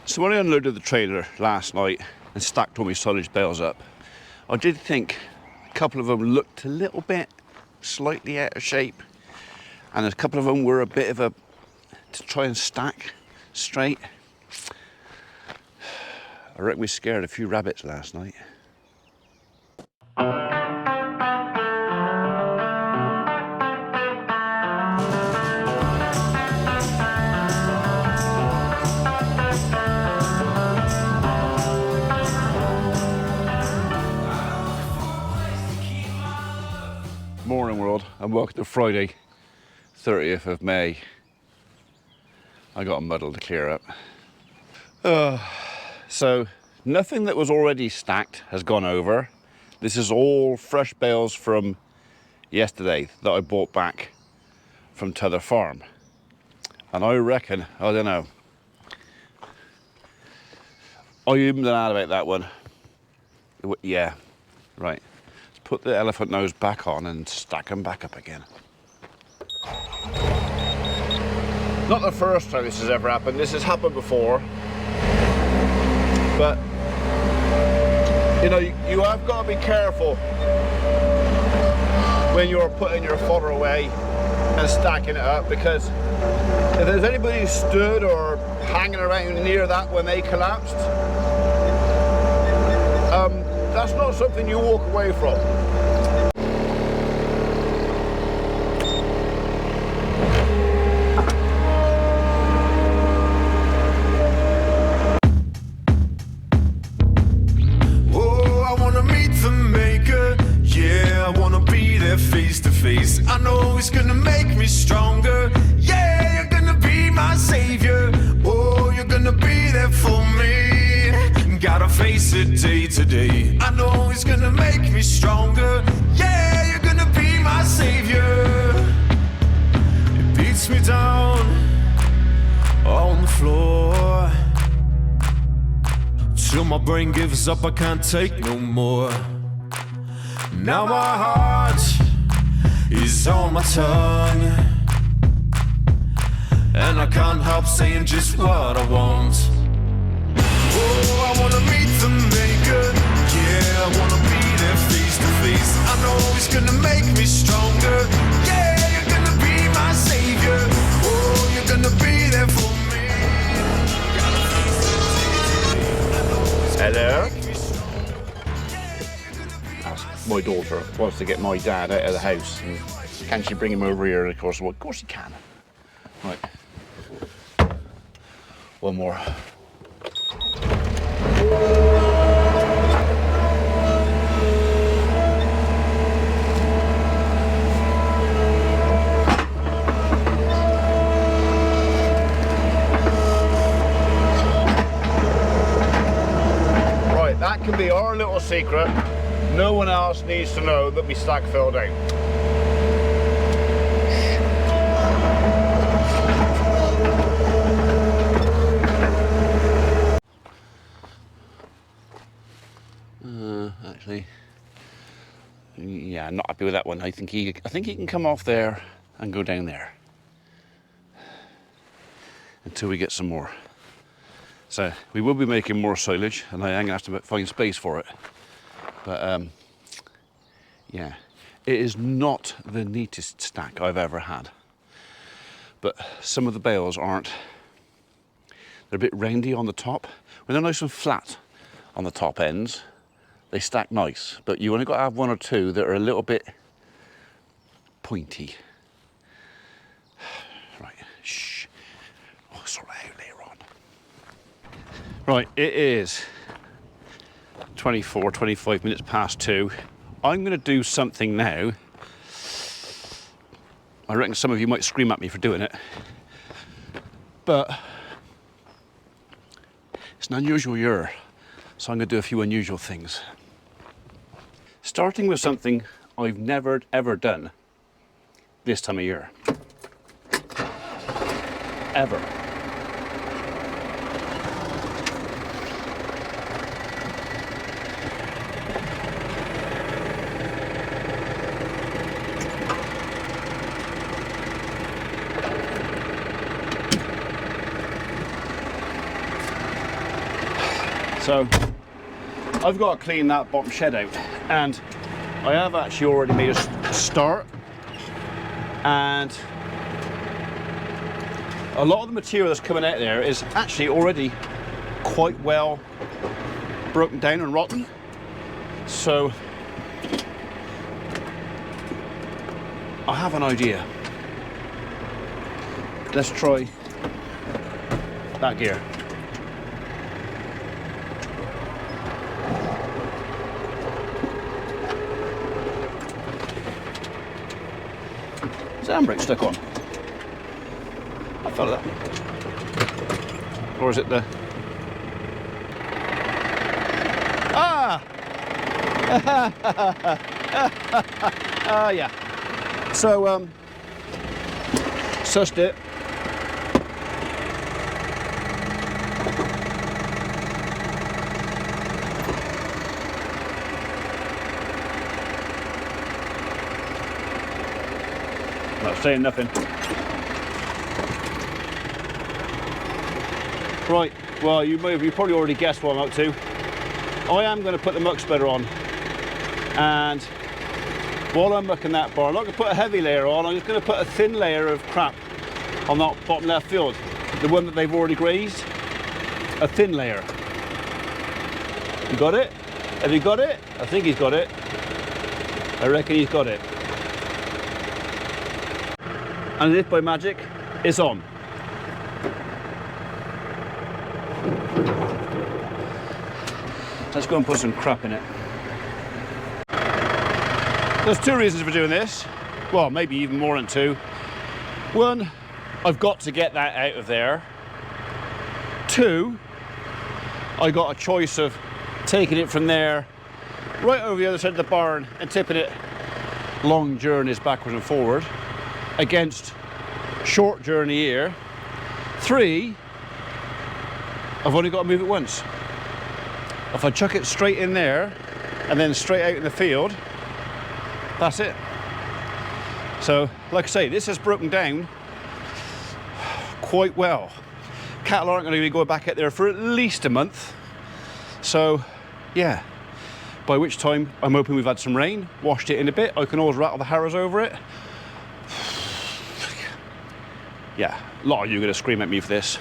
So when I unloaded the trailer last night and stacked all my silage bales up, I did think a couple of them looked a little bit slightly out of shape, and a couple of them were a bit of a to try and stack straight. I reckon we scared a few rabbits last night. Morning world, and welcome to Friday, 30th of May. I got a muddle to clear up. So nothing that was already stacked has gone over. This is all fresh bales from yesterday that I bought back from t'other farm. And I reckon, I don't know, I even don't know about that one. Yeah, right. Let's put the elephant nose back on and stack them back up again. Not the first time this has ever happened. This has happened before. But, you know, you have got to be careful when you're putting your fodder away and stacking it up, because if there's anybody who stood or hanging around near that when they collapsed, that's not something you walk away from. Face to face, I know it's gonna make me stronger. Yeah, you're gonna be my savior. Oh, you're gonna be there for me. Gotta face it day to day. I know it's gonna make me stronger. Yeah, you're gonna be my savior. It beats me down on the floor till my brain gives up, I can't take no more. Now my heart is on my tongue, and I can't help saying just what I want. Oh, I wanna meet the maker. Yeah, I wanna be there face to face. I know it's gonna make me stronger. Yeah, you're gonna be my savior. Oh, you're gonna be there for me. Hello? My daughter wants to get my dad out of the house, and can she bring him over here? And of course, well, of course she can. Right, one more. Right, that can be our little secret. No one else needs to know that we stack filled out. Actually, yeah, I'm not happy with that one. I think he can come off there and go down there until we get some more. So we will be making more silage, and I am gonna have to find space for it. But yeah, it is not the neatest stack I've ever had. But some of the bales aren't. They're a bit roundy on the top. When they're nice and flat on the top ends, they stack nice. But you only got to have one or two that are a little bit pointy. Right, shh. I'll sort it out later on. Right, it is 25 minutes past 2. I'm going to do something now. I reckon some of you might scream at me for doing it, but it's an unusual year, so I'm going to do a few unusual things. Starting with something I've never ever done this time of year. Ever. So I've got to clean that bottom shed out, and I have actually already made a start, and a lot of the material that's coming out there is actually already quite well broken down and rotten. So I have an idea. Let's try that gear. Is the handbrake stuck on? I felt that. Or is it the... Ah! Yeah. So, sussed it. Not saying nothing. Right, well, you probably already guessed what I'm up to. I am going to put the muck spreader on, and while I'm mucking that bar, I'm not going to put a heavy layer on, I'm just going to put a thin layer of crap on that bottom left field, the one that they've already grazed, a thin layer. You got it? Have you got it? I think he's got it. I reckon he's got it. And as if by magic, it's on. Let's go and put some crap in it. There's two reasons for doing this. Well, maybe even more than two. One, I've got to get that out of there. Two, I got a choice of taking it from there right over the other side of the barn and tipping it long journeys backwards and forward against short journey here. Three, I've only got to move it once. If I chuck it straight in there and then straight out in the field, that's it. So, like I say, this has broken down quite well. Cattle aren't going to be going back out there for at least a month. So, yeah. By which time, I'm hoping we've had some rain, washed it in a bit. I can always rattle the harrows over it. Yeah, a lot of you are going to scream at me for this.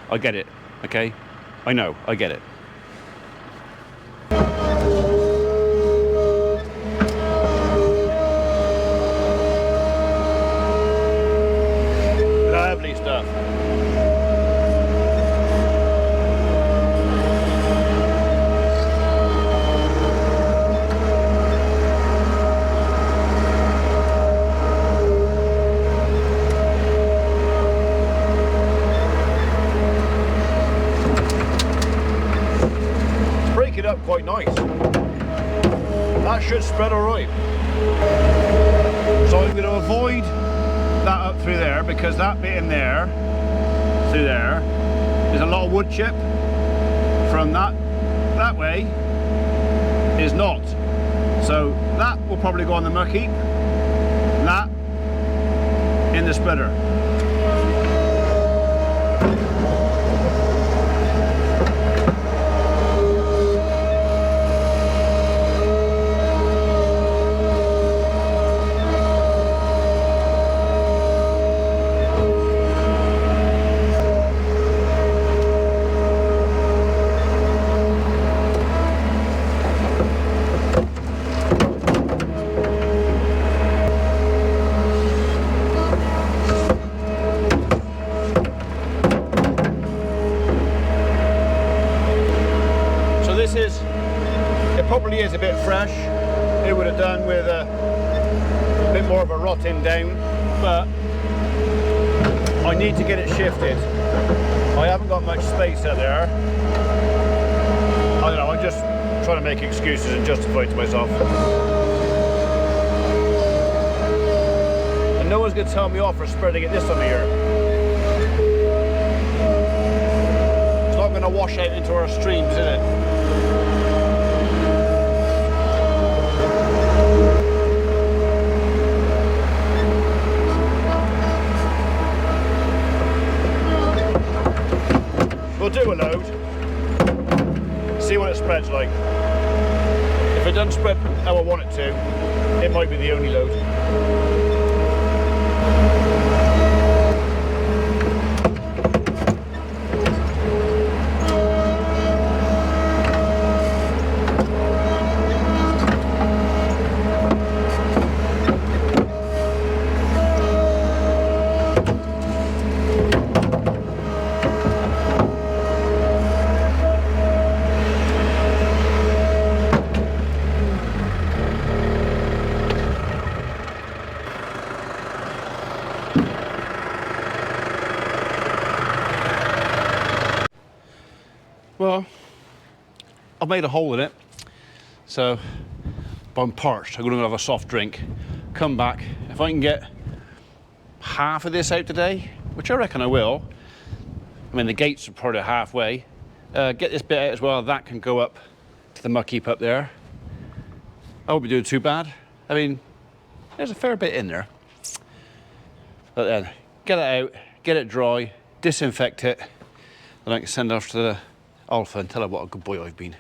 I get it, okay? I know, I get it. Lovely stuff. Break it up quite nice. That should spread all right. So I'm going to avoid that up through there, because that bit in there through there is a lot of wood chip. From that way is not. So that will probably go on the muck heap, that in the spreader. It probably is a bit fresh. It would have done with a bit more of a rotting down, but I need to get it shifted. I haven't got much space out there. I don't know, I'm just trying to make excuses and justify it to myself. And no one's going to tell me off for spreading it this time of year. It's not going to wash out into our streams, is it? We'll do a load. see what it spreads like. If it doesn't spread how I want it to, it might be the only load. Well, I've made a hole in it, so I'm parched. I'm going to have a soft drink, come back. If I can get half of this out today, which I reckon I will, I mean the gates are probably halfway, get this bit out as well, that can go up to the muck heap up there. I won't be doing too bad. I mean, there's a fair bit in there. But then, get it out, get it dry, disinfect it, and I can send it off to the Alpha and tell her what a good boy I've been.